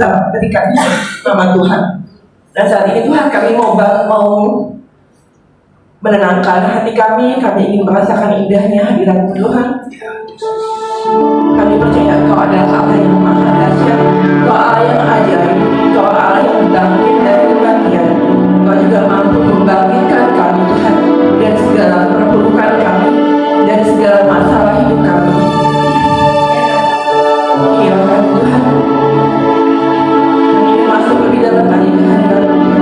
kita berikan nama Tuhan. Dan saat ini Tuhan, kami mau menenangkan hati kami ingin merasakan indahnya hadirat Tuhan. Kami percaya Engkau adalah Allah yang maha dahsyat, Engkau Allah yang ajaib, Engkau Allah yang bangkit dari kematian. Engkau juga mampu membangkitkan kami Tuhan dari segala perburukan kami, dari segala masalah hidup kami. Ya Tuhan, kami ingin masuk lebih dalam lagi ke hadirat Tuhan,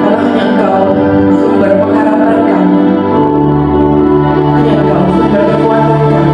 karena hanya Engkau sumber pengharapan kami, hanya Engkau sumber kekuatan kami.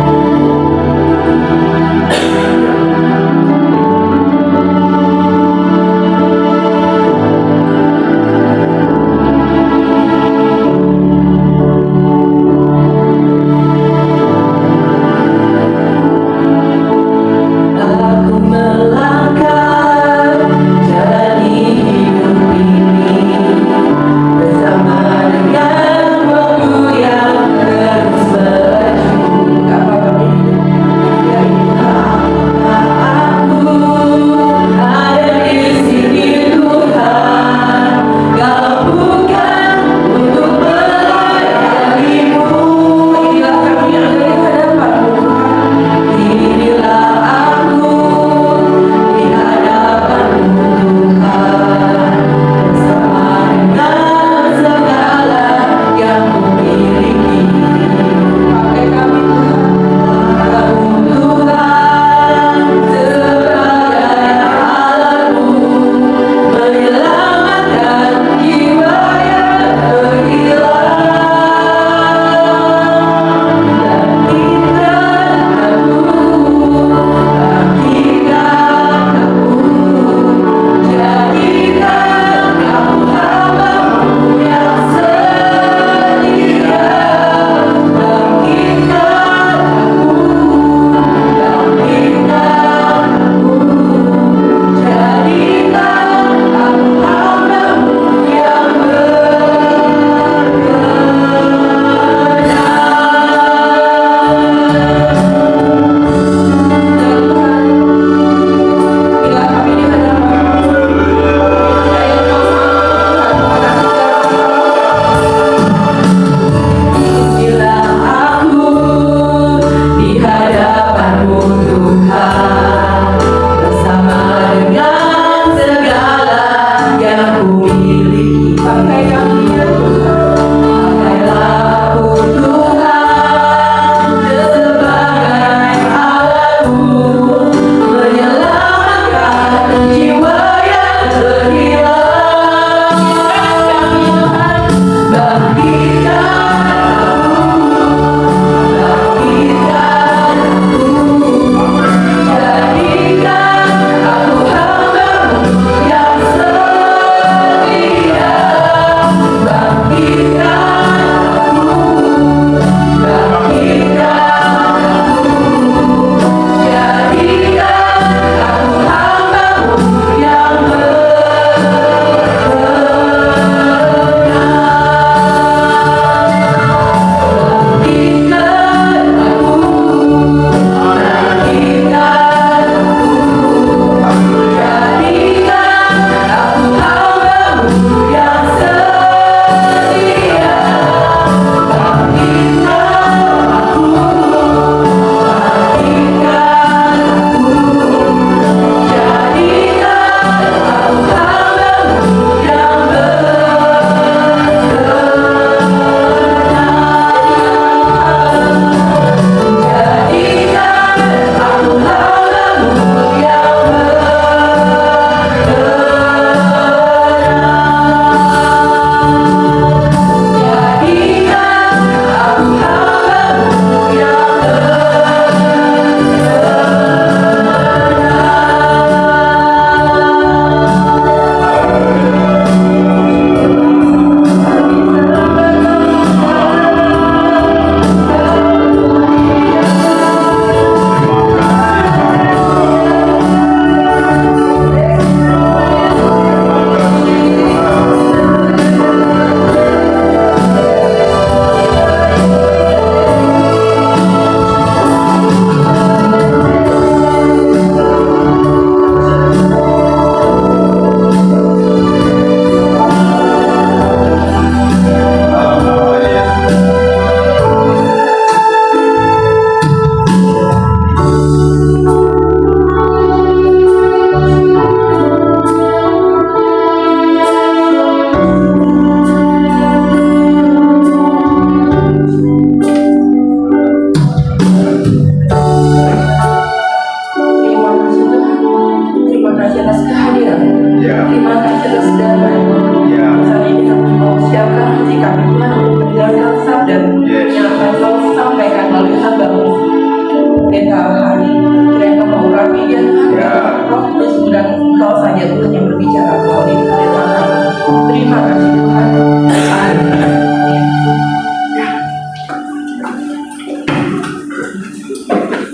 Engkau saja Tuhan yang berbicara melalui firman kami. Terima kasih Tuhan. Amin.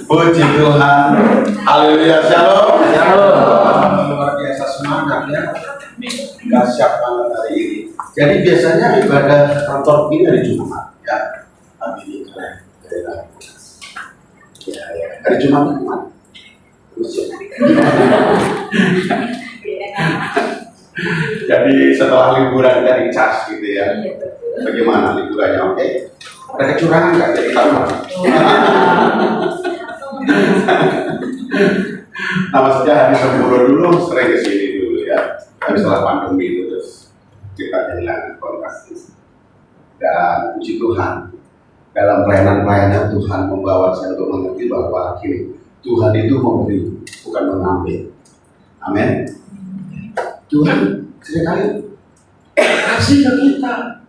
Puji Tuhan. Haleluya. Shalom. Shalom. Luar biasa semangat ya. Dahsyat banget hari ini. Jadi biasanya ibadah kantor ini hari Jumat ya. Tapi ini keren. Ya. Hari Jumat kemana? Jadi setelah liburan dari cas gitu ya. Bagaimana liburannya? Oke. Ada kecurangan nggak jadi tahu? Nah, maksudnya hari Sabtu dulu sering kesini dulu ya. Tapi setelah pandemi itu terus kita kehilangan kontak. Dan puji Tuhan, dalam pelayanan Tuhan membawa saya untuk mengerti bahwa gini, Tuhan itu memberi, bukan mengambil. Amin. Tuhan seringkali kasih ke kita,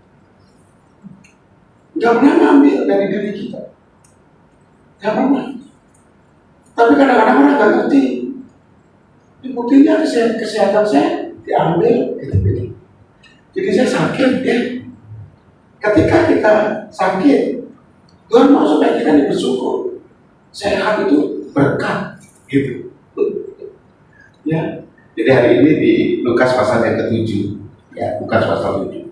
nggak pernah ngambil dari diri kita, nggak pernah. Tapi kadang-kadang orang nggak ngerti. Buktinya kesehatan saya diambil, gitu. Jadi saya sakit ya. Ketika kita sakit, Tuhan mau supaya kita bersyukur. Sehat itu berkat, gitu. Ya. Jadi hari ini di Lukas pasal yang ke-7, ya, Lukas pasal 7.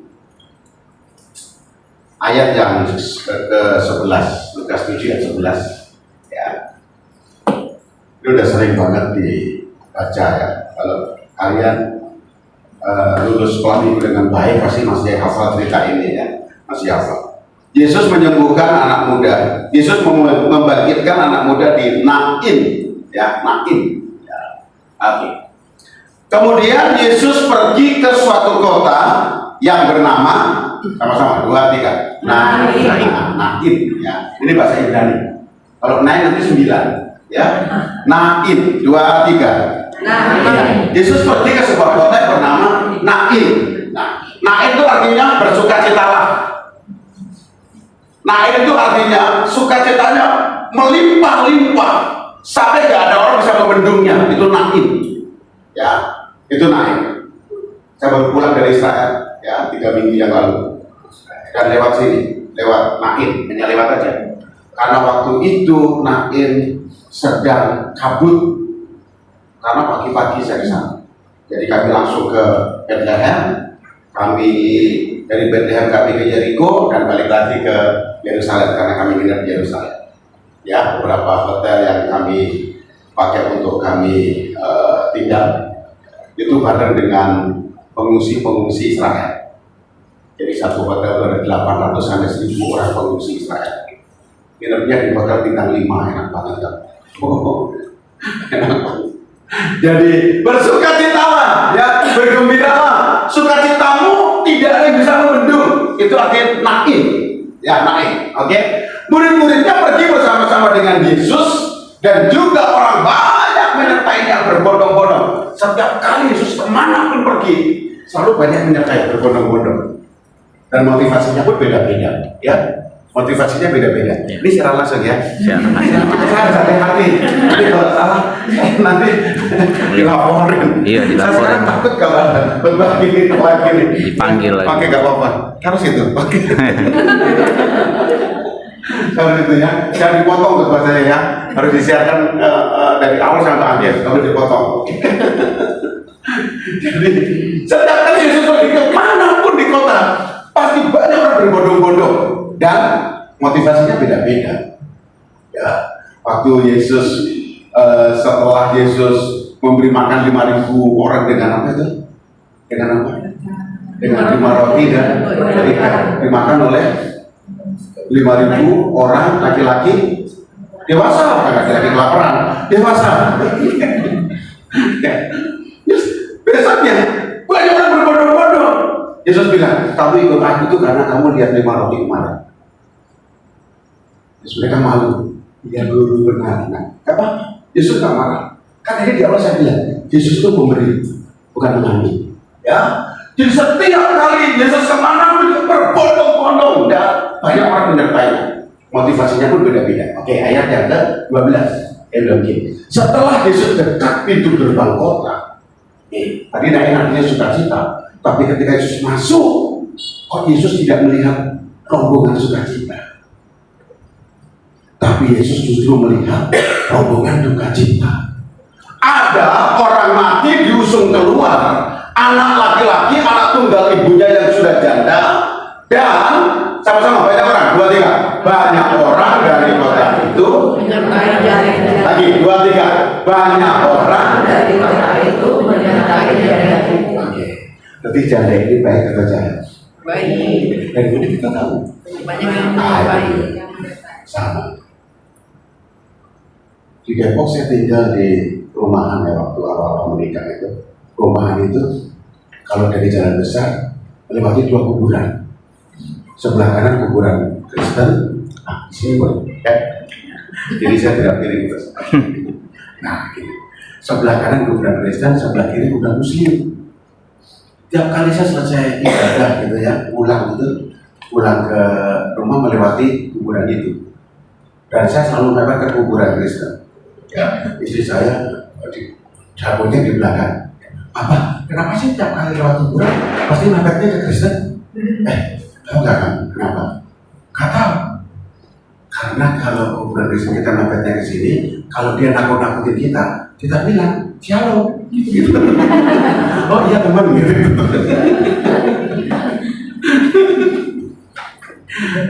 Ayat yang ke-11, Lukas 7 ayat 11. Ya. Itu udah sering banget dibaca ya. Kalau kalian lulus sekolah minggu dengan baik pasti masih hafal cerita ini ya, masih hafal. Yesus menyembuhkan anak muda. Yesus membangkitkan anak muda di Nain, ya Nain. Ya. Oke. Kemudian Yesus pergi ke suatu kota yang bernama sama-sama 2, 3. Nain. Ya. Ini bahasa Ibrani. Kalau Nain nanti 9. Ya, Nain 2, 3. Nain. Yesus pergi ke sebuah kota yang bernama Nain. Nain itu artinya bersukacitalah. Nain itu artinya sukacitanya melimpah-limpah sampai gak ada orang bisa membendungnya. Itu Nain. Ya, itu Nain. Saya baru pulang dari Israel ya 3 minggu yang lalu dan lewat sini, lewat Nain, hanya lewat aja. Karena waktu itu Nain sedang kabut karena pagi-pagi saya di sana. Jadi kami langsung ke Bethlehem, kami dari Bethlehem kami ke Jericho dan balik lagi ke Yerusalem karena kami nginep di Yerusalem. Ya, beberapa hotel yang kami pakai untuk kami tinggal itu bareng dengan pengungsi-pengungsi Israel. Jadi satu hotel ada 800 sampai 1000 orang pengungsi Israel. Nginepnya di hotel bintang 5, enak banget kan? Enak banget. Jadi bersukacitalah, ya bergembiralah. Sukacitamu tidak ada yang bisa membendung. Itu artinya Nain, ya Nain. Oke. Murid-muridnya pergi bersama-sama dengan Yesus dan juga orang banyak menyertainya berbondong-bondong. Setiap kali Yesus kemana pun pergi, selalu banyak menyertai berbondong-bondong. Dan motivasinya pun beda-beda, ya. Motivasinya beda-beda. Ini secara langsung ya. Saya hati. Nanti kalau salah, nanti dilaporin. Iya, dilaporin. Saya takut kalau ada berbagi lagi nih. Dipanggil lagi. Pakai gak apa-apa. Harus itu. Oke. Harus itu ya. Jangan dipotong ketua saya ya. Harus disiarkan dari awal sampai akhir. Kalau dipotong. Jadi setiap kali Yesus pergi ke manapun di kota, pasti banyak orang berbondong-bondong. Dan motivasinya beda-beda. Ya, waktu Yesus setelah Yesus memberi makan 5.000 orang dengan apa itu? Dengan apa? Dengan 5 roti dan ikan dimakan oleh 5.000 orang laki-laki dewasa, bukan laki-laki kelaparan, dewasa. Besoknya banyak orang berbondong-bondong. Yesus bilang, kamu ikut aku itu karena kamu lihat 5 roti kemarin. Yesus mereka malu. Ya guru benar. Nah, apa? Yesus gak marah. Kan tadi di awal saya bilang, Yesus itu memberi, bukan mengambil. Ya. Jadi setiap kali Yesus kemana pun berbondong-bondong dan banyak orang menyertainya. Motivasinya pun beda-beda. Oke, ayat yang ke-12. Setelah Yesus dekat pintu gerbang kota, Tadi naik artinya sukacita, tapi ketika Yesus masuk, kok Yesus tidak melihat rombongan sukacita, tapi Yesus justru melihat rombongan duka cita. Ada orang mati diusung keluar, anak laki-laki, anak tunggal ibunya yang sudah janda, dan sama-sama banyak orang, 2, 3, banyak orang dari kota itu, lagi 2, 3, banyak orang dari kota itu menyertai janda itu. Oke, tapi janda ini baik atau jahat? Baik. Dan ini kita tahu Banyak yang baik. sama. Di Depok saya tinggal di perumahan ya, waktu awal menikah itu. Perumahan itu kalau dari jalan besar melewati 2 kuburan. Sebelah kanan kuburan Kristen, di sini boleh. Jadi saya tidak pilih terus. Nah, gini. Sebelah kanan kuburan Kristen, sebelah kiri kuburan Muslim. Tiap kali saya selesai ibadah gitu ya, pulang ke rumah melewati kuburan itu. Dan saya selalu mepet ke kuburan Kristen. Ya, istri saya dapurnya di belakang. Apa? Kenapa sih tiap kali lewat kuburan pasti mepetnya ke Kristen? Tahu nggak kan? Kenapa? Nggak tahu. Karena kalau kuburan Kristen kita mepetnya ke sini, kalau dia nakut-nakutin kita bilang shalom. Gitu. Oh iya teman gitu.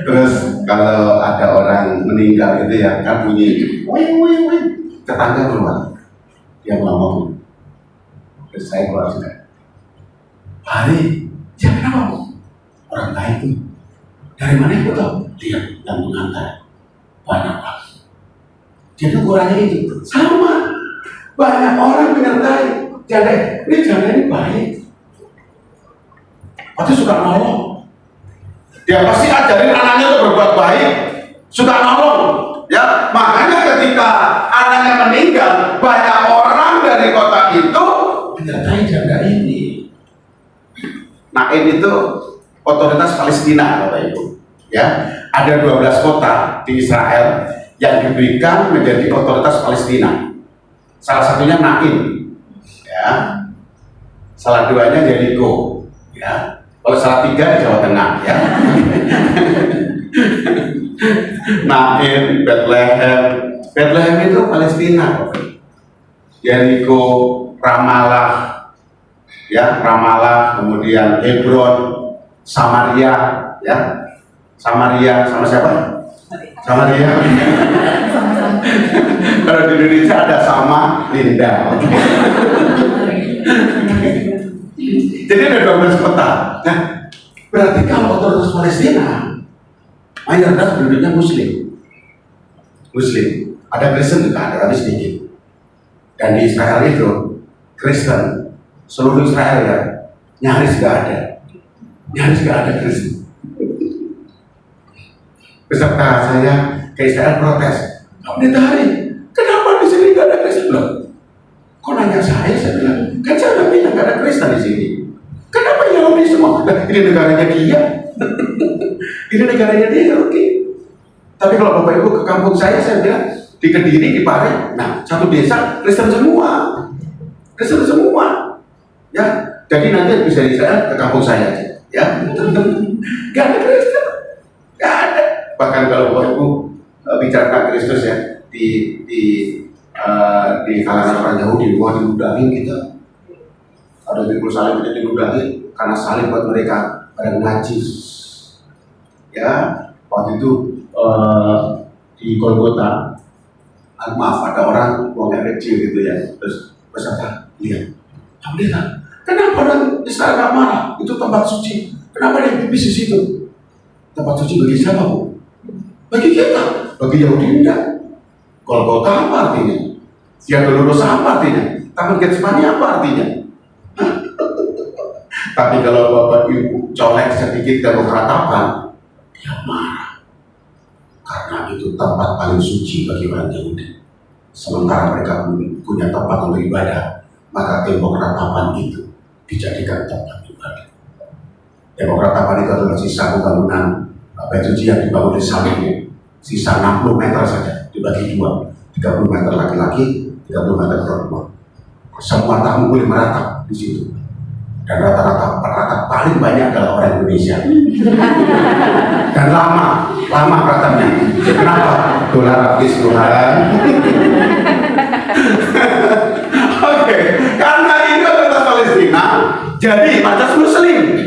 Terus kalau ada orang meninggal gitu ya, kan bunyi, wih, tetangga keluar, dia ngomong, terus saya keluar juga. Hari, ya kenapa bu? Orang lain tuh, dari mana itu tahu? Dia yang mengantar, banyak pak. Jadi ukurannya itu sama, banyak orang menyertai. Janda ini baik, pasti suka nolong. Dia pasti ajarin anaknya untuk berbuat baik, suka nolong. Ya, makanya ketika anaknya meninggal, banyak orang dari kota itu menyertai janda ini. Nah, ini tuh otoritas Palestina, Bapak Ibu. Ya, ada 12 kota di Israel yang diberikan menjadi otoritas Palestina. Salah satunya Nain, ya. Salah 2-nya Jericho, ya. Kalau salah 3 di Jawa Tengah, ya. Nain, Bethlehem itu Palestina. Jericho, Ramallah, ya, kemudian Hebron, Samaria, ya. Samaria sama siapa? Samaria. Kalau di Indonesia ada sama Linda. Jadi ada 12 kota. Nah, berarti kalau otoritas Palestina mayoritas penduduknya Muslim. Ada Kristen juga, ada tapi sedikit. Dan di Israel itu Kristen, seluruh Israel ya, nyaris gak ada Kristen. Beserta saya ke Israel protes. Hari, kenapa di sini gak ada Kristen? Loh, kok nanya saya bilang, kan saya udah bilang gak ada Kristen di sini. Kenapa Yahudi semua? Nah, ini negaranya dia. Ini negaranya dia, oke. Tapi kalau Bapak Ibu ke kampung saya bilang di Kediri, di Pare, nah satu desa Kristen semua. Ya, jadi nanti bisa di Israel ke kampung saya aja. Ya, gak ada Kristen, gak ada. Bahkan kalau Bapak Ibu bicara Kristus ya di kalangan orang Yahudi, wah diludahin kita. Ada di salib itu diludahin karena salib buat mereka pada najis. Ya, waktu itu di Golgota, maaf ada orang buang air kecil gitu ya, terus berkata, lihat, kenapa orang Israel gak marah? Itu tempat suci. Kenapa dia pipis di situ? Tempat suci bagi siapa bu? Bagi kita, bagi Yahudi enggak. Golgota apa artinya? Via Dolorosa apa artinya? Taman Getsemani apa artinya? Tapi kalau Bapak Ibu colek sedikit ke ratapan, dia marah. Karena itu tempat paling suci bagi orang Yahudi. Sementara mereka punya tempat untuk ibadah, maka tembok ratapan itu dijadikan tempat ibadah. Tembok ratapan itu adalah sisa bangunan bait suci yang dibangun di sampingnya. Sisa 60 meter saja, dibagi 2, 30 meter laki-laki, 30 meter perempuan. Semua tamu boleh meratap di situ. Dan rata-rata peratap paling banyak adalah orang Indonesia. Dan lama peratapnya. Kenapa? Dolar habis Tuhan. Oke, karena ini otoritas Palestina, jadi markas Muslim.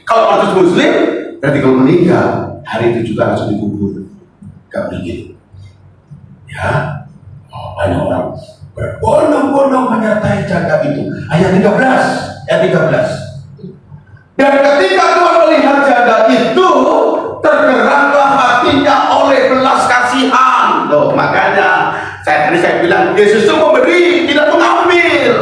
Kalau markas Muslim, berarti kalau meninggal hari itu juga langsung dikubur. Gak begini. Ya, banyak orang berbondong-bondong menyertai jaga itu. Ayat 13. Dan ketika Tuhan melihat jaga itu, tergeraklah hatinya oleh belas kasihan. Loh, makanya tadi saya bilang Yesus itu memberi, tidak mengambil.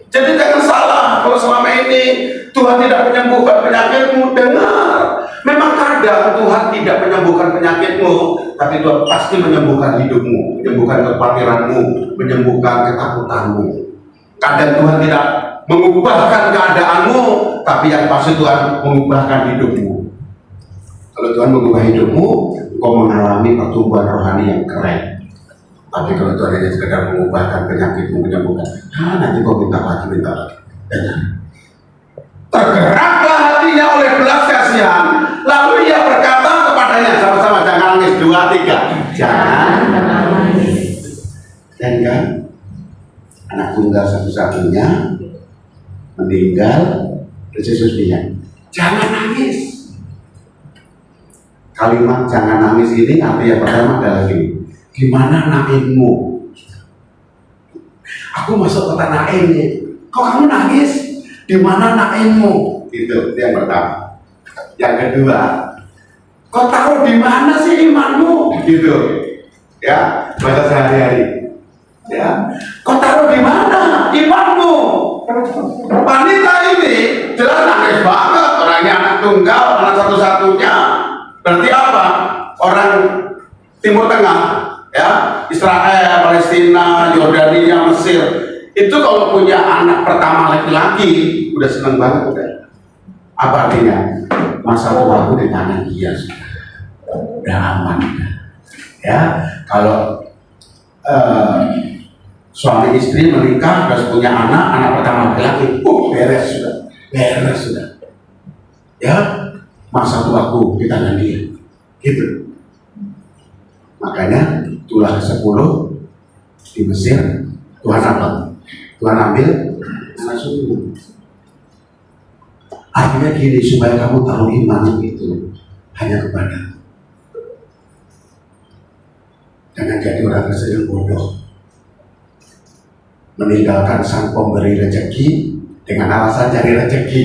Jadi jangan salah kalau selama ini Tuhan tidak menyembuhkan penyakitmu. Dengar, memang kadang Tuhan tidak menyembuhkan penyakitmu, tapi Tuhan pasti menyembuhkan hidupmu, menyembuhkan kekhawatiranmu, menyembuhkan ketakutanmu. Kadang Tuhan tidak mengubahkan keadaanmu, tapi yang pasti Tuhan mengubahkan hidupmu. Kalau Tuhan mengubah hidupmu, kau mengalami pertumbuhan rohani yang keren. Tapi kalau Tuhan hanya sekedar mengubahkan penyakitmu, menyembuhkan, nanti kau minta lagi. Tergeraklah hatinya oleh belas kasihan, lalu ia berkata kepadanya, sama-sama jangan nangis, 2, 3, jangan nangis. Dan kan anak tunggal satu-satunya meninggal, Yesus bilang, jangan nangis. Kalimat jangan nangis ini arti yang pertama adalah gini, gimana naimmu? Aku masuk ke tanah ini, kok kamu nangis? Di mana naimmu? Itu yang pertama. Yang kedua, kau taruh di mana sih imanmu? Gitu, ya, bahasa sehari-hari. Ya, kau taruh di mana imanmu? Wanita ini jelas nangis banget, orangnya anak tunggal, anak satu-satunya. Berarti apa? Orang Timur Tengah, ya, Israel, Palestina, Yordania, Mesir, itu kalau punya anak pertama laki-laki udah seneng banget udah. Apa artinya? Masa tuaku di tangan dia udah aman. Ya, kalau suami istri menikah terus punya anak pertama laki-laki, beres sudah. Ya, masa tuaku di tangan dia. Gitu. Makanya tulah ke-10 di Mesir Tuhan ambil anak sulung. Artinya gini, supaya kamu tahu iman itu hanya kepada. Jangan jadi orang yang bodoh, meninggalkan sang pemberi rezeki dengan alasan cari rezeki.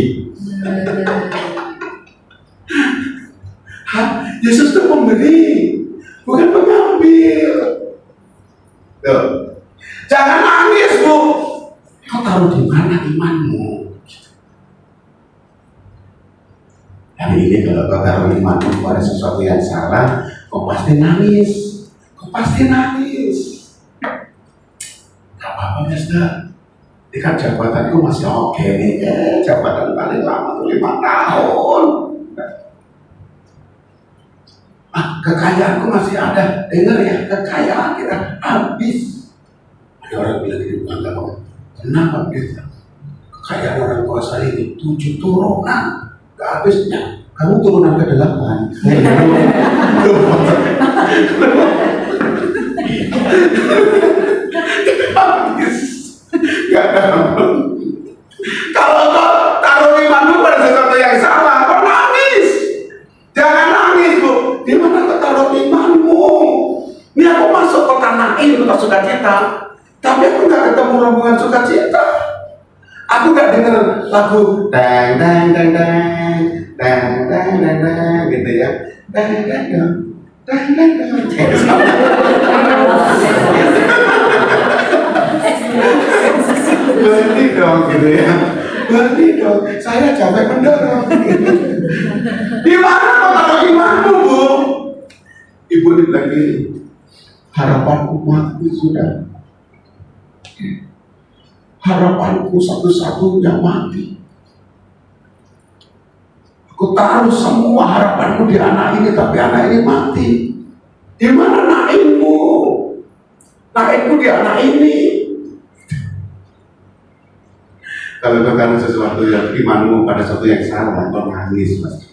Yesus itu pemberi, bukan pengambil. Tuh. Jangan nangis, Bu. Kau taruh di mana imanmu? Hari ini kalau kau taruh imanmu pada sesuatu yang salah, kau pasti nangis. Gak apa-apa, Mister. Ini kan jabatanku masih oke nih. Jabatan paling lama tuh 5 tahun. Kekayaanku masih ada. Dengar ya, kekayaan kita habis. Ada orang bilang ini bukan banget. Kenapa begitu? Kekayaan orang tua saya ini 7 turunan. Gak habisnya. Kamu turunan ke-8. Habis. Gak ada. Kalau kau taruh imanmu pada sesuatu yang salah, kau nangis. Jangan nangis, Bu. Di mana kau taruh imanmu? Ini aku masuk ke tanah ini untuk sukacita, tapi aku nggak ketemu rombongan sukacita. Aku nggak dengar lagu dang dang dang dang dang dang dang dang gitu ya, dang dang dang dang dang dang. Berhenti dong gitu ya, berhenti dong. Saya capek mendorong. Di mana kau taruh imanmu, Bu? Ibu bilang gini, harapanku mati sudah. Harapanku satu-satunya mati. Aku taruh semua harapanku di anak ini, tapi anak ini mati. Di mana naimmu? Naimmu di anak ini. Kalau bukan sesuatu yang imanmu pada sesuatu yang salah, kau nangis mas.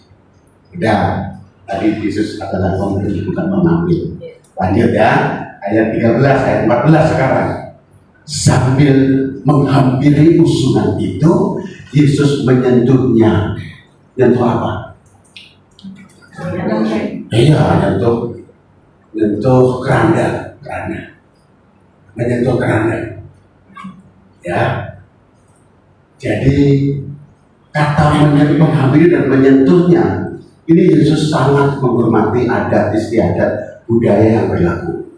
Udah, tadi Yesus adalah pemberi bukan pengambil. Lanjut ya, ayat 13, ayat 14 sekarang. Sambil menghampiri usungan itu, Yesus menyentuhnya. Nyentuh apa? Iya, nyentuh keranda. Menyentuh keranda. Ya. Jadi kata menghampiri dan menyentuhnya, ini Yesus sangat menghormati adat istiadat budaya yang berlaku.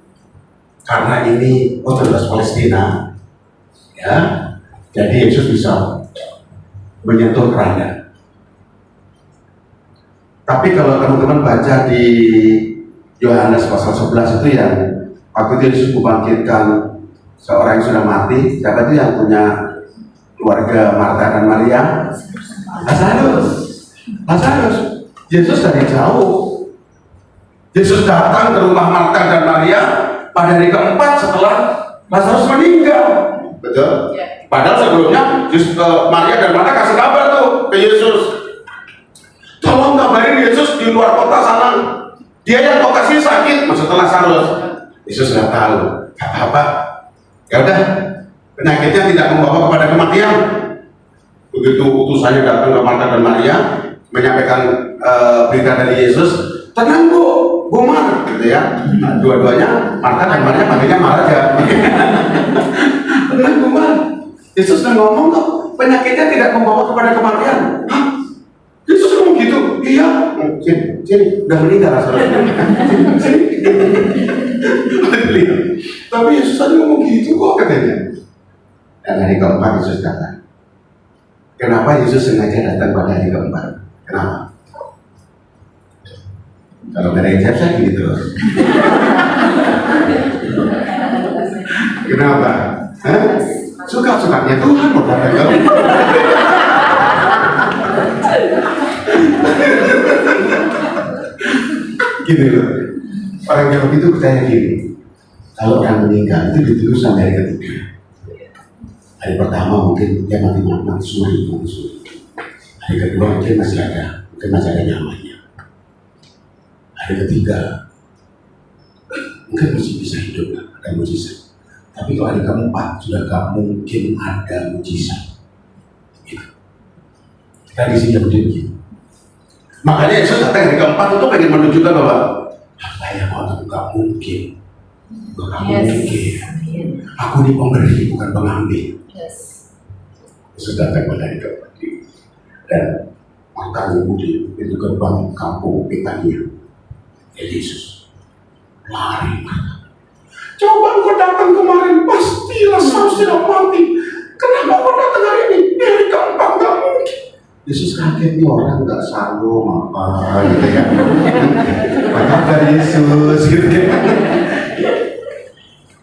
Karena ini otoritas Palestina, ya, jadi Yesus bisa menyentuh keranda. Tapi kalau teman-teman baca di Yohanes pasal 11 itu yang waktu itu Yesus membangkitkan seorang yang sudah mati, siapa itu yang punya keluarga Marta dan Maria? Lazarus. Yesus dari jauh. Yesus datang ke rumah Marta dan Maria pada hari keempat setelah Lazarus meninggal. Betul? Padahal sebelumnya Maria dan Marta kasih kabar tuh ke Yesus. Tolong kabarin Yesus di luar kota sana. Dia yang kau kasih sakit, maksudnya Lazarus. Yesus nggak tahu. Gak apa-apa. Ya udah, penyakitnya tidak membawa kepada kematian. Begitu utusannya datang ke Marta dan Maria menyampaikan berita dari Yesus, tenang Bu Mar, gitu ya. Nah, dua-duanya Marta dan Maria panggilnya Mar aja. Tenang Bu Mar, Yesus sudah ngomong kok penyakitnya tidak membawa kepada kematian. Hah? Yesus ngomong gitu? Iya. Sini, udah meninggal Lazarus. Tapi Yesus tadi ngomong gitu kok katanya. Dan hari keempat Yesus datang. Kenapa Yesus sengaja datang pada hari keempat? Kenapa? Kalau nggak ada yang jawab saya gini terus. Kenapa? Suka-sukanya Tuhan mau datang ke gini loh. Orang yang begitu percaya gini. Kalau orang meninggal itu ditunggu sampai hari ketiga. Hari pertama mungkin dia mati suri. Hari kedua mungkin masih ada nyamanya. Hari ketiga mungkin masih bisa hidup, ada mujizat. Tapi kalau hari keempat sudah gak mungkin ada mujizat. Gitu. Tradisinya begitu. Makanya Yesus datang hari keempat itu pengen menunjukkan bahwa apa yang mau gak mungkin. Aku ini pemberi bukan pengambil. Yesus datang pada hari keempat dan makan ibu di pintu gerbang kampung Betania. Ya Yesus lari. Coba kau datang kemarin pastilah tidak mati. Kenapa kau datang hari ini? Di hari keempat gak mungkin. Yesus kaget nih orang gak sanggup apa gitu ya. Padahal Yesus gitu ya.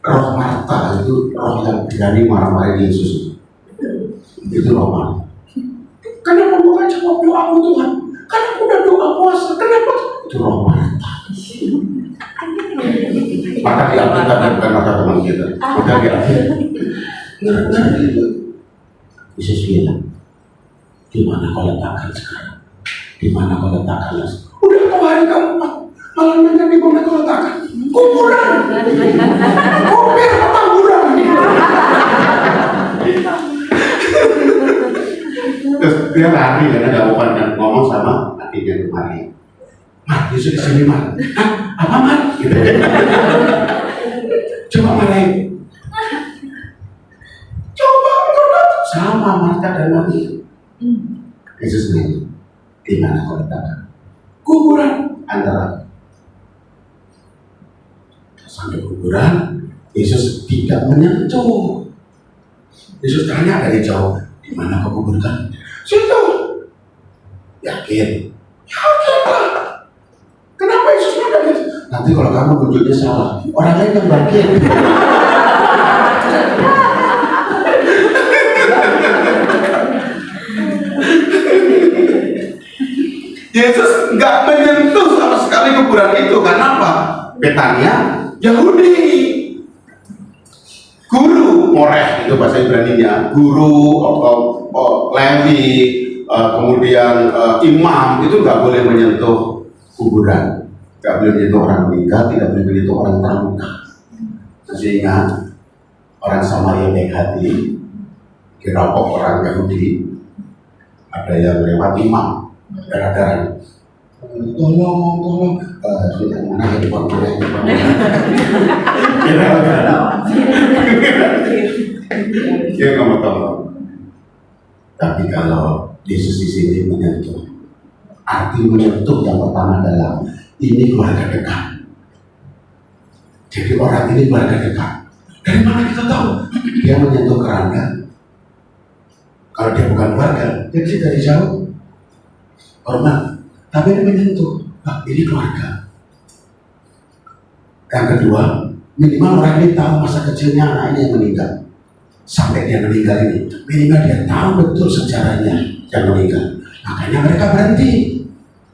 Roh Marta itu roh yang berani marah-marahin Yesus. Itu roh Marta. Kenapa bukan jawab doaku Tuhan? Karena aku udah doa puasa. Kenapa? Itu roh Marta. Maka diambilkan bukan mata teman kita. Maka diambil. Ngerti itu. Yesus bilang, di mana kau letakkan sekarang? Di mana kau letakkan? Udah kau hari keempat. Malah nanya di mana kau letakkan? Kuburan. Kupir petamburan. Terus dia lari karena gak mau ngomong sama hatinya kemarin. Mar, Yesus di sini Mar. Hah? Apa Mar? Gitu. Coba marahin. Coba sama Marta dan Maria. Yesus nanya, di mana kau letakkan? Kuburan antara. Sampai kuburan, Yesus tidak menyentuh. Yesus tanya dari jauh, di mana kau kuburkan? Situ. Yakin? Yakin lah. Kenapa Yesus nanya gitu? Nanti kalau kamu tunjuknya salah, orang lain yang bagian. Yesus nggak menyentuh sama sekali kuburan itu. Karena apa? Betania Yahudi. guru Moreh itu bahasa Ibrani-nya, guru Levi, kemudian imam itu nggak boleh menyentuh kuburan, nggak boleh menyentuh orang meninggal, tidak boleh menyentuh orang terluka. Sehingga orang Samaria baik hati, dirampok orang Yahudi, ada yang lewat imam, darah-darah. Tolong, sudah mana di bangkunya? Dia ngomong tolong. Tapi kalau Yesus di sini menyentuh, arti menyentuh yang pertama adalah ini keluarga dekat. Jadi orang ini keluarga dekat. Dari mana kita tahu? Dia menyentuh keranda. Kalau dia bukan keluarga, dia bisa dari jauh. Hormat. Tapi dia menyentuh, ini keluarga. Yang kedua, minimal orang ini tahu masa kecilnya anak ini yang meninggal. Sampai dia meninggal ini, minimal dia tahu betul sejarahnya yang meninggal. Makanya mereka berhenti.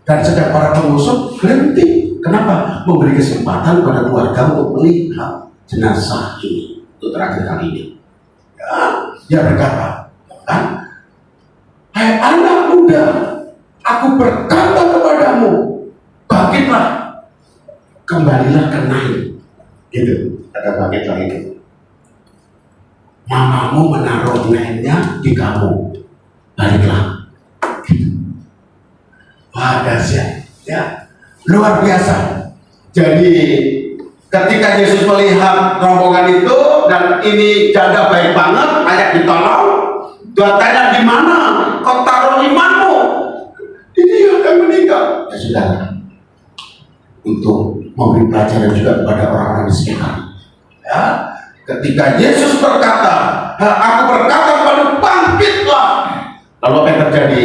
Dan setiap para pengusut berhenti. Kenapa? Memberi kesempatan pada keluarga untuk melihat jenazah ini. Untuk terakhir kali ini. Ya, dia berkata, kan? Hai anak muda, aku berkata kepadamu, bangkitlah, kembalilah ke Nain. Gitu, ada bangkitlah itu. Mamamu menaruh Nainnya di kamu, baliklah. Gitu. Wah, dahsyat, ya, luar biasa. Jadi ketika Yesus melihat rombongan itu dan ini janda baik banget, layak ditolong, dia tanya di mana kau taruh imanmu? Dia akan meninggal. Ya sudah, untuk memberi pelajaran juga kepada orang-orang di sekitar. Ya, ketika Yesus berkata, aku berkata kepada bangkitlah. Lalu apa yang terjadi?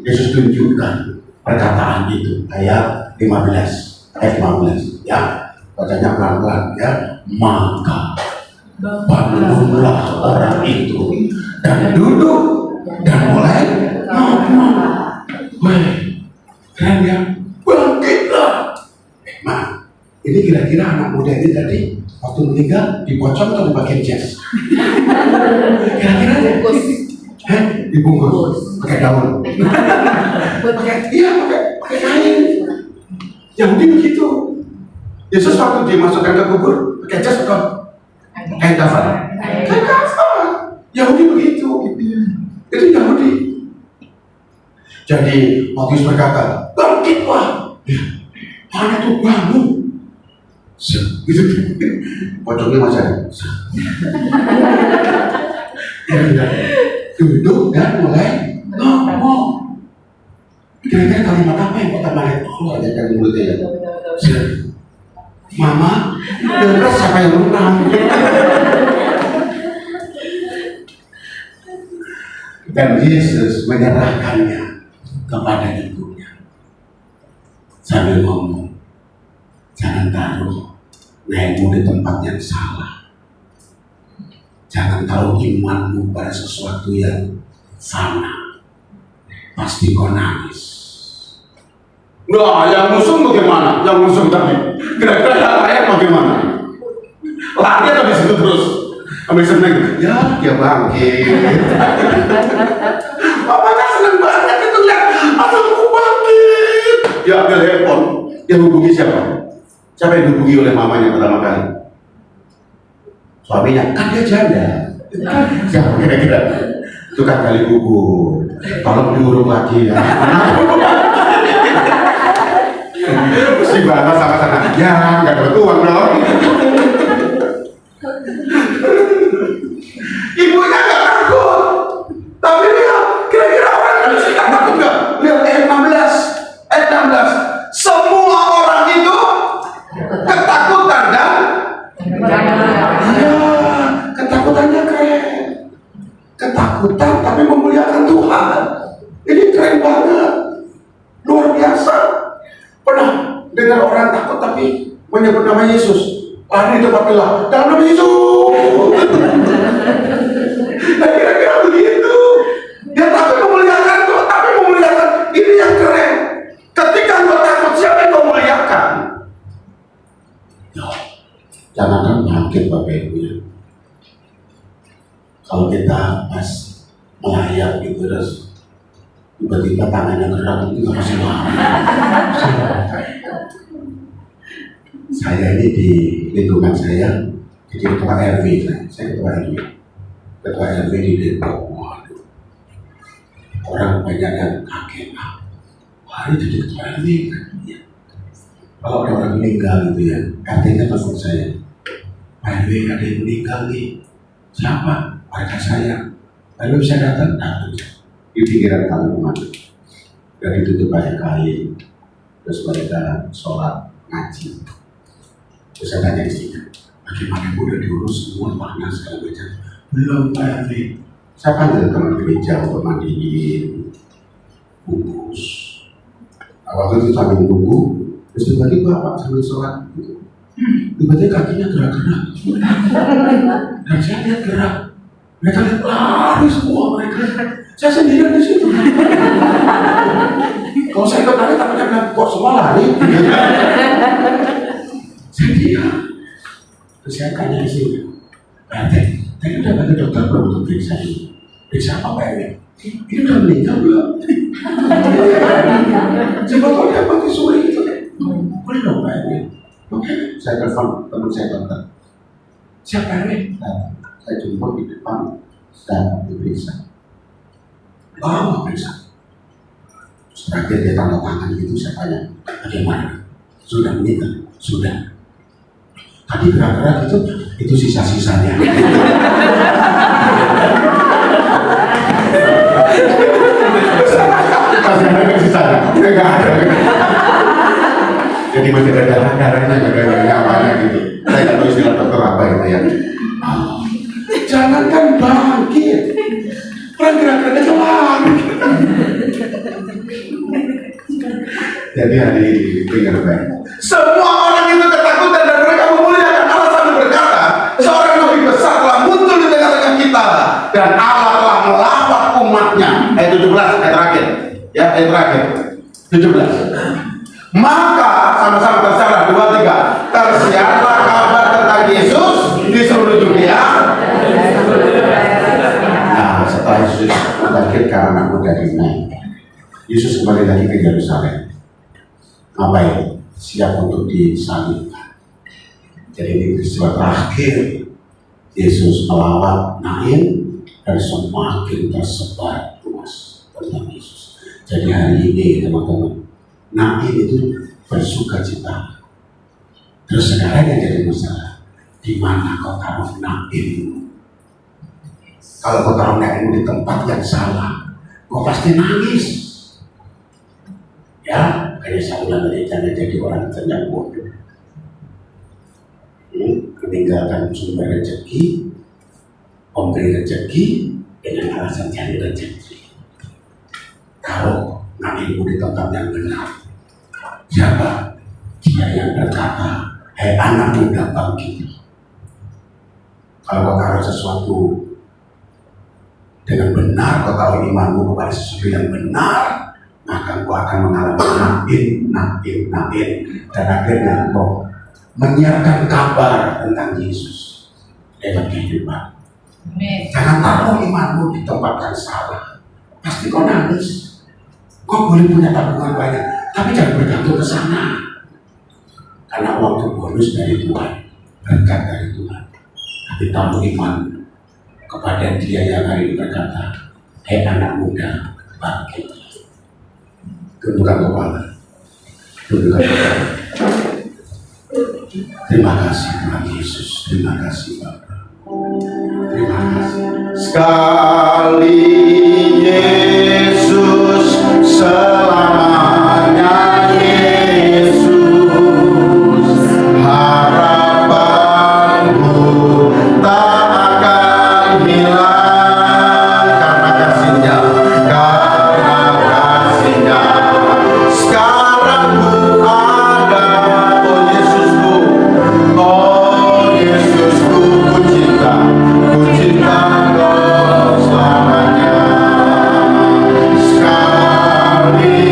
Yesus tunjukkan perkataan itu. Ayat 15. Ayat 15. Ya, bacanya pelan-pelan. Ya, maka bangunlah orang itu dan duduk dan mulai ngomong. Weh, keren ya, bangkitlah. Ma, ini kira-kira anak muda ini tadi waktu meninggal dipocong atau dipakai jas? Kira-kira dibungkus. Dibungkus pakai daun. Pakai kain. Yahudi begitu. Yesus waktu dimasukkan ke kubur pakai jas atau kain kafan? Kain kafan. Yahudi begitu. Itu Yahudi. Jadi waktu Yesus berkata, bangkitlah. Ya, anak itu bangun. Gitu. Pocongnya masih ada. Duduk dan mulai ngomong. Kira-kira kalimat apa yang pertama lihat keluar dari mulutnya? Mama, dengar siapa yang menang? Dan Yesus menyerahkannya kepada ibunya sambil ngomong, jangan taruh naikmu di tempat yang salah. Jangan taruh imanmu pada sesuatu yang fana. Pasti kau nangis. Nah, yang musuh bagaimana? Yang musuh tadi kira-kira yang lain bagaimana? Lari atau di situ terus? Ambil seneng, ya dia bangkit. Papanya seneng banget itu lihat, anakku bangkit. Dia ambil handphone, dia hubungi siapa? Siapa yang dihubungi oleh mamanya pertama kali? Suaminya, kan dia janda. Siapa kira-kira? Tukang gali kubur. Tolong diurut lagi ya. Mesti balas sama sana. Ya, nggak dapat uang dong. Ibunya nggak takut. Tapi lihat, kira-kira orang yang sekitar takut nggak? Lihat ayat 16. Ayat 16. Semua orang itu ketakutan dan ketakutannya keren. Ketakutan tapi memuliakan Tuhan. Ini keren banget. Luar biasa. Pernah dengar orang takut tapi menyebut nama Yesus? Lari tempat gelap. Dalam nama Yesus. Nah, kira-kira begitu. Dia takut memuliakan Tuhan tapi memuliakan. Ini yang keren. Ketika kau takut, siapa yang kau muliakan? Jangankan bangkit Bapak Ibu ya. Kalau kita pas melayang gitu terus tiba-tiba tangannya gerak itu masih lama. Saya ini di lingkungan saya jadi ketua RW, saya ketua RW di Depok. Waduh, orang banyak yang kaget, hari jadi ketua RW kan? Ya. Kalau ada orang meninggal gitu ya, RT-nya telepon saya, Pak RW ada yang meninggal nih, siapa? Warga saya. Lalu bisa datang? Di pikiran kami umat dan ditutup banyak kain, terus mereka sholat ngaji. Terus saya tanya istrinya, bagaimana udah diurus semua panas segala macam? Belum Pak RW. Saya panggil teman gereja untuk mandiin, bungkus. Waktu itu sambil menunggu, terus tiba-tiba Pak sambil sholat gitu. Tiba-tiba kakinya gerak-gerak. Dan saya lihat gerak. Mereka lihat lari semua mereka. Saya sendirian di situ. Kalau saya ikut lari, takutnya bilang, kok semua lari? Saya diam. Terus saya tanya di sini, tadi udah bantu dokter belum untuk periksa ini? Periksa apa Pak RW? Ini udah meninggal belum? Sebetulnya mati sore itu belum Pak RW. Oke, saya telepon teman saya dokter. Siapa RW? Saya jemput di depan dan diperiksa. Mau periksa. Terakhir dia tanda tangan gitu, saya tanya, bagaimana? Sudah meninggal? Sudah. Tadi gerak-gerak itu sisa-sisanya. Masih ada sisanya? Enggak ada. Jadi masih ada darah-darahnya, ada nyawanya gitu. Saya nggak tahu istilah dokter apa itu ya. Jangankan bangkit, orang gerak-geraknya kelar. Jadi hari ini dengar baik. Semua orang itu ketakutan dan mereka memuliakan Allah sambil berkata, seorang nabi besar telah muncul di tengah-tengah kita dan Allah telah melawat umatnya. Ayat 17, ayat terakhir. Ya, ayat terakhir. 17. Maka sama-sama tersiarlah 2, 3. Tersiarlah kabar tentang Yesus di seluruh dunia. Nah, setelah Yesus membangkitkan anak muda di naik, Yesus kembali lagi ke Yerusalem. Ngapain? Siap untuk disalibkan. Jadi ini peristiwa terakhir Yesus melawat Nain dan semakin tersebar luas tentang Yesus. Jadi hari ini teman-teman, Nain itu bersuka cita. Terus sekarang yang jadi masalah, di mana kau taruh Nainmu? Kalau kau taruh Nainmu di tempat yang salah, kau pasti nangis. Ya, kayak saya ulang tadi, jangan jadi orang yang bodoh. Meninggalkan sumber rezeki, memberi rezeki dengan alasan cari rezeki. Taruh Nainmu di tempat yang benar. Siapa? Dia yang berkata, hei anak muda bangkit. Kalau kau taruh sesuatu dengan benar, kau taruh imanmu kepada sesuatu yang benar, maka kau akan mengalami nain, dan akhirnya kau menyiarkan kabar tentang Yesus lewat kehidupan. Jangan taruh imanmu di tempat yang salah, pasti kau nangis. Kau boleh punya tabungan banyak, tapi jangan bergantung ke sana, karena uang itu bonus dari Tuhan, berkat dari Tuhan. Tapi taruh iman kepada Dia yang hari ini berkata, hei anak muda, bangkit. Tundukkan kepala. Tundukkan kepala. Terima kasih Tuhan Yesus. Terima kasih Bapa. Terima kasih. Sekali Yesus, selamanya Yesus. Harapanku tak akan hilang karena kasih-Nya. Karena kasih-Nya. Sekarang ku ada, oh Yesusku, ku cinta Kau selamanya. Sekali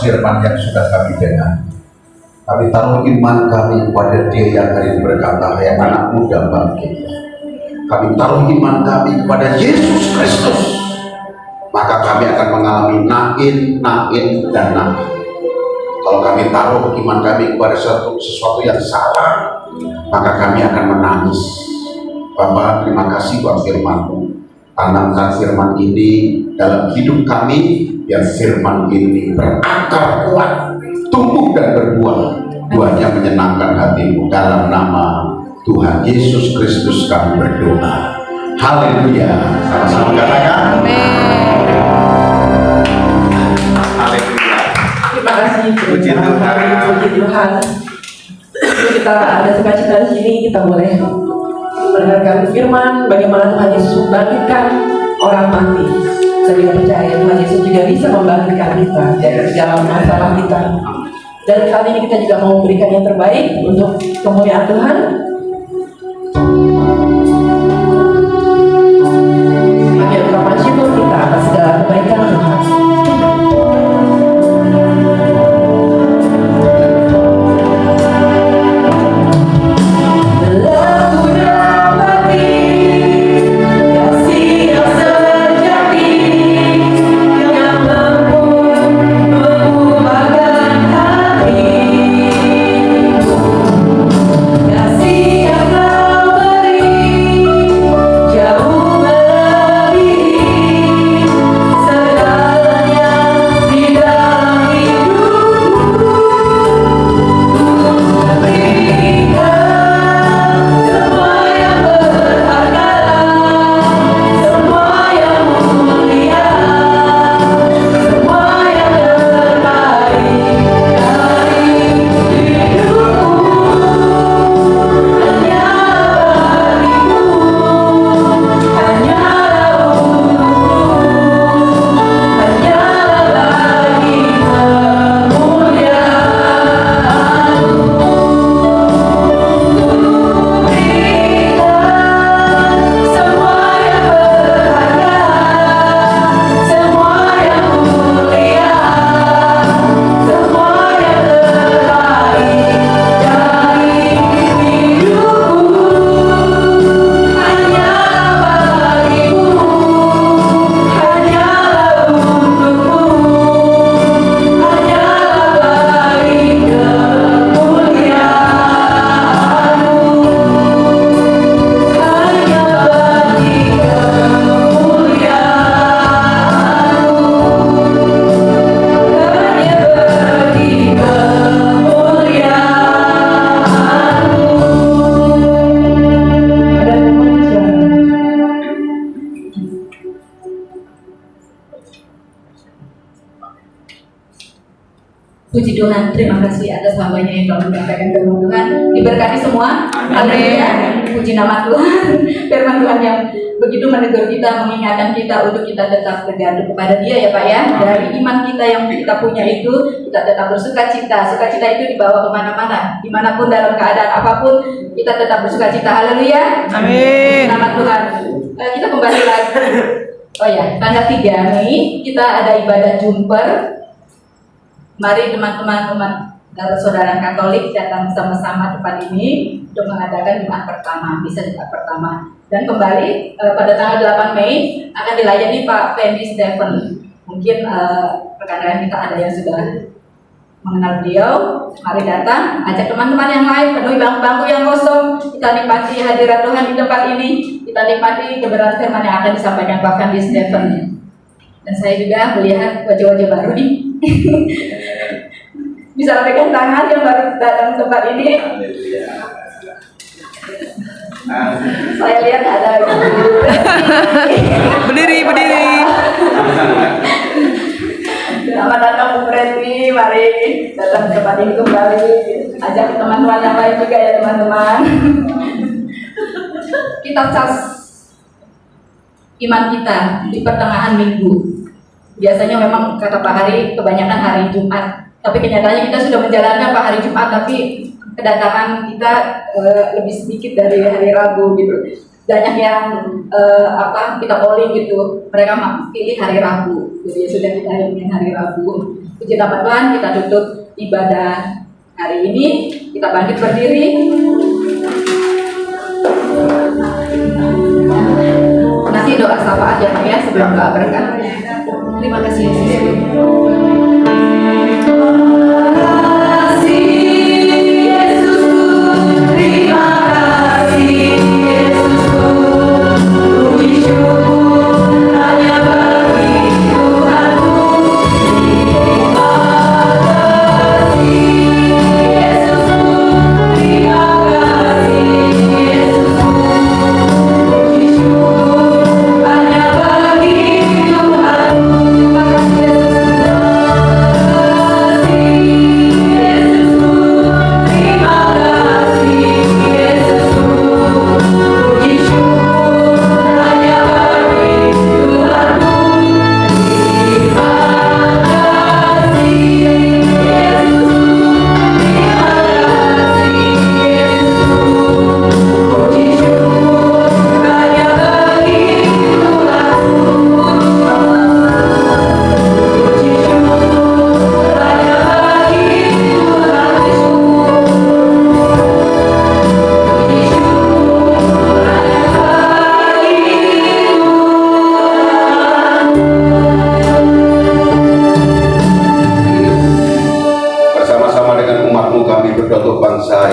firman yang sudah kami dengar. Kami taruh iman kami kepada Dia yang hari ini berkata, "Hai anak muda, bangkit." Kami taruh iman kami kepada Yesus Kristus, maka kami akan mengalami naik, dan naik. Kalau kami taruh iman kami kepada sesuatu yang salah, maka kami akan menangis. Bapa, terima kasih buat firman-Mu. Tanamkan firman ini dalam hidup kami, biar firman ini berakar kuat, tumbuh dan berbuah. Buahnya menyenangkan hati-Mu. Dalam nama Tuhan Yesus Kristus kami berdoa. Haleluya. Sama-sama katakan. Haleluya. Terima kasih. Puji Tuhan. Puji Tuhan. Kita ada sukacita di sini, kita boleh mendengarkan firman bagaimana Tuhan Yesus membangkitkan orang mati. Saya percaya Tuhan Yesus juga bisa membangkitkan kita dari segala masalah kita. Dan kali ini kita juga mau memberikan yang terbaik untuk kemuliaan Tuhan. Sebagai ungkapan syukur kita atas segala kebaikan Tuhan. Puji Tuhan, terima kasih atas hambanya yang telah menyampaikan firman Tuhan. Diberkati semua. Haleluya. Puji nama Tuhan. Firman Tuhan yang begitu menegur kita, mengingatkan kita untuk kita tetap bergantung kepada Dia ya Pak ya. Dari iman kita yang kita punya itu, kita tetap bersukacita. Sukacita itu dibawa kemana-mana, dimanapun dalam keadaan apapun, kita tetap bersukacita. Haleluya. Amin. Nama Tuhan. Kita kembali lagi. Oh ya, tanggal 3 Mei kita ada ibadah jumper. Mari teman-teman saudara Katolik datang sama-sama tempat ini untuk mengadakan Jumat pertama, misa Jumat pertama. Dan kembali pada tanggal 8 Mei akan dilayani Pak Fendi Stephen. Mungkin rekan-rekan kita ada yang sudah mengenal beliau. Mari datang, ajak teman-teman yang lain, penuhi bangku-bangku yang kosong. Kita nikmati hadirat Tuhan di tempat ini. Kita nikmati kebenaran firman yang akan disampaikan Pak Fendi Stephen. Dan saya juga melihat wajah-wajah baru nih. Bisa pegang tangan yang baru datang ke tempat ini. Saya lihat ada Berdiri. Selamat datang Bu Preti, mari datang ke tempat ini kembali. Ajak teman-teman yang lain juga ya teman-teman. Kita cas iman kita di pertengahan minggu. Biasanya memang kata Pak Hari kebanyakan hari Jumat, tapi kenyataannya kita sudah menjalankan Pak hari Jumat, tapi kedatangan kita lebih sedikit dari hari Rabu gitu. banyak yang kita polling gitu, mereka pilih hari Rabu, jadi sudah kita ingin hari Rabu. Puji nama Tuhan, kita tutup ibadah hari ini, kita bangkit berdiri. Nanti doa syafaat ya sebelum doa berkat. Terima kasih Yesus.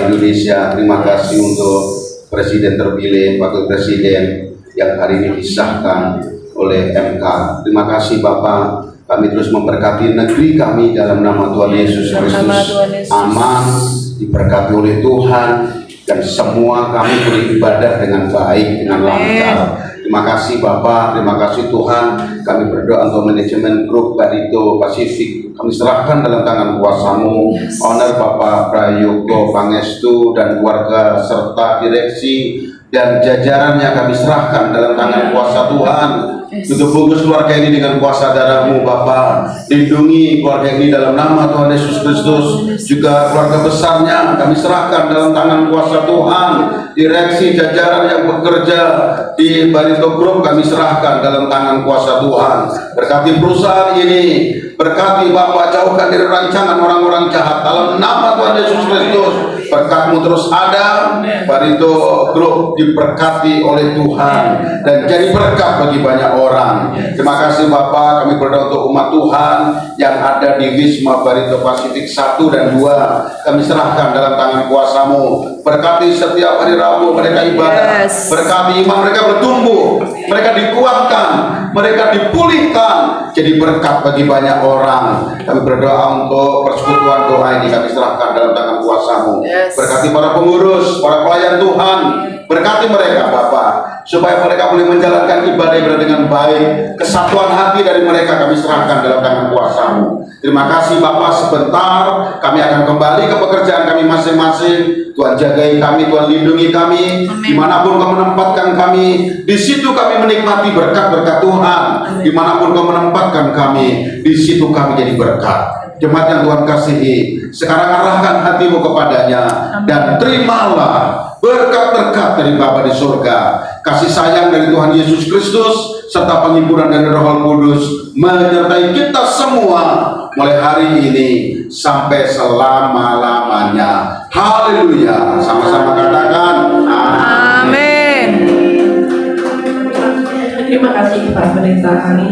Indonesia, terima kasih untuk Presiden terpilih, Wakil Presiden yang hari ini disahkan oleh MK. Terima kasih Bapak, kami terus memberkati negeri kami dalam nama Tuhan Yesus Kristus. Aman, diberkati oleh Tuhan, dan semua kami beribadah dengan baik, dengan lancar. Terima kasih Bapak, terima kasih Tuhan. Kami berdoa untuk manajemen grup Barito Pasifik. Kami serahkan dalam tangan kuasa-Mu. Honor Bapak Prayogo Pangestu dan keluarga serta direksi dan jajarannya kami serahkan dalam tangan kuasa Tuhan. Tutup bungkus keluarga ini dengan kuasa darah-Mu Bapa. Lindungi keluarga ini dalam nama Tuhan Yesus Kristus. Juga keluarga besarnya kami serahkan dalam tangan kuasa Tuhan. Direksi jajaran yang bekerja di Barito Group kami serahkan dalam tangan kuasa Tuhan. Berkati perusahaan ini, berkati Bapak, jauhkan dari rancangan orang-orang jahat dalam nama Tuhan Yesus Kristus. Berkat-Mu terus ada, Barito Group diberkati oleh Tuhan dan jadi berkat bagi banyak orang. Terima kasih Bapak, kami berdoa untuk umat Tuhan yang ada di Wisma Barito Pasifik 1 dan 2. Kami serahkan dalam tangan kuasa-Mu. Berkati setiap hari Rabu mereka ibadah, berkati iman mereka bertumbuh, mereka dikuatkan, mereka dipulihkan, jadi berkat bagi banyak orang. Kami berdoa untuk persekutuan doa ini kami serahkan dalam tangan kuasa-Mu. Berkati para pengurus, para pelayan Tuhan, berkati mereka Bapak, supaya mereka boleh menjalankan ibadah dengan baik. Kesatuan hati dari mereka kami serahkan dalam tangan kuasa-Mu. Terima kasih Bapak, sebentar kami akan kembali ke pekerjaan kami masing-masing. Tuhan jagai kami, Tuhan lindungi kami. Dimanapun Kau menempatkan kami, di situ kami menikmati berkat-berkat Tuhan. Dimanapun Kau menempatkan kami, di situ kami jadi berkat. Jemaat yang Tuhan kasihi, sekarang arahkan hatimu kepadanya dan terimalah berkat-berkat dari Bapa di surga, kasih sayang dari Tuhan Yesus Kristus, serta penghiburan dari Roh Kudus menyertai kita semua mulai hari ini sampai selama-lamanya. Haleluya. Sama-sama katakan amin. Terima kasih Pak Pendeta kami.